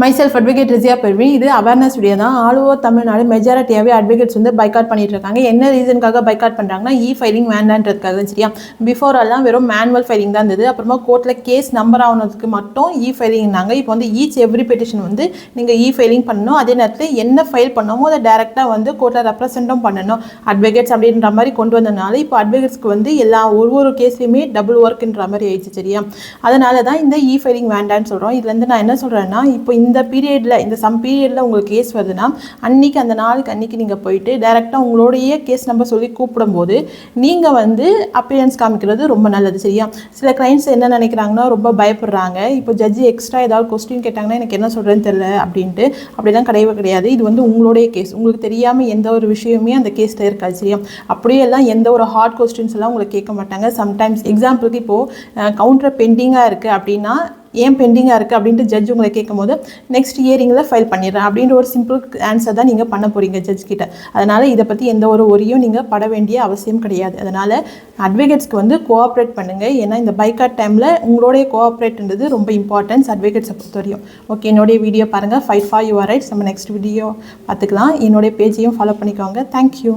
Myself advocate ரிசியா பெர்வீன். இது awareness video தான். All over Tamil Nadu மெஜாரிட்டியாகவே advocates வந்து பைக்காட் பண்ணிட்டு இருக்காங்க. என்ன ரீசனுக்காக பைக்காட் பண்ணுறாங்கன்னா, ஃபைலிங் வேண்டான்றதுக்காக. சரியா, பிஃபோர் எல்லாம் வெறும் மேனுவல் ஃபைலிங் தான் இருந்தது. அப்புறமா கோர்ட்டில் கேஸ் நம்பர் ஆனதுக்கு மட்டும் ஃபைலிங்னாங்க. இப்போ வந்து ஈச் எவ்ரி பெட்டிஷன் வந்து நீங்கள் ஃபைலிங் பண்ணணும். அதே நேரத்தில் என்ன ஃபைல் பண்ணணுமோ அதை டேரெக்டாக வந்து கோர்ட்டில் ரெப்ரசென்ட்டும் பண்ணணும் அட்வொகேட்ஸ் அப்படின்ற மாதிரி கொண்டு வந்ததுனால இப்போ அட்வொகேட்ஸ்க்கு வந்து எல்லா ஒரு கேஸ்லையுமே டபுள் ஒர்க்ன்ற மாதிரி ஆயிடுச்சு. சரியா, அதனால தான் இந்த ஃபைலிங் வேண்டான்னு சொல்கிறோம். இதுலேருந்து நான் என்ன சொல்கிறேன்னா, இப்போ இந்த பீரியடில் இந்த சம் பீரியடில் உங்களுக்கு கேஸ் வருதுன்னா அன்றைக்கி அந்த நாளுக்கு அன்றைக்கி நீங்கள் போயிட்டு டேரெக்டாக உங்களுடைய கேஸ் நம்பர் சொல்லி கூப்பிடும்போது நீங்கள் வந்து அப்பியரன்ஸ் காமிக்கிறது ரொம்ப நல்லது. சரியா, சில கிளைண்ட்ஸ் என்ன நினைக்கிறாங்கன்னா ரொம்ப பயப்படுறாங்க. இப்போ ஜட்ஜி எக்ஸ்ட்ரா ஏதாவது கொஸ்டின் கேட்டாங்கன்னா எனக்கு என்ன சொல்கிறேன்னு தெரியல அப்படின்ட்டு. அப்படிலாம் கிடையாது. இது வந்து உங்களுடைய கேஸ், உங்களுக்கு தெரியாமல் எந்த ஒரு விஷயமே அந்த கேஸில் இருக்காது. சரியா, அப்படியே எல்லாம் எந்த ஒரு ஹார்ட் கொஸ்டின்ஸ் எல்லாம் உங்களுக்கு கேட்க மாட்டாங்க. சம்டைம்ஸ் எக்ஸாம்பிளுக்கு இப்போது கவுண்டர் பெண்டிங்காக இருக்குது அப்படின்னா ஏன் பெண்டிங்காக இருக்குது அப்படின்ட்டு ஜட்ஜ் உங்களை கேட்கும் போது நெக்ஸ்ட் இயரிங்கில் ஃபைல் பண்ணிடுறேன் அப்படின்ற ஒரு சிம்பிள் ஆன்சர் தான் நீங்கள் பண்ண போகிறீங்க ஜட்ஜ் கிட்ட. அதனால் இதை பற்றி எந்த ஒரு ஒரியும் நீங்கள் பட வேண்டிய அவசியம் கிடையாது. அதனால் அட்வொகேட்ஸ்க்கு வந்து கோஆப்ரேட் பண்ணுங்கள். ஏன்னா இந்த பைக்காட் டைமில் உங்களுடைய கோஆப்ரேட்ன்றது ரொம்ப இம்பார்ட்டன்ஸ் அட்வொகேட்ஸை பொறுத்த வரையும். ஓகே, என்னுடைய வீடியோ பாருங்கள், ஃபைட் ஃபார் யுவர் ரைட்ஸ். நம்ம நெக்ஸ்ட் வீடியோ பார்த்துக்கலாம். என்னுடைய பேஜையும் ஃபாலோ பண்ணிக்கோங்க. தேங்க்யூ.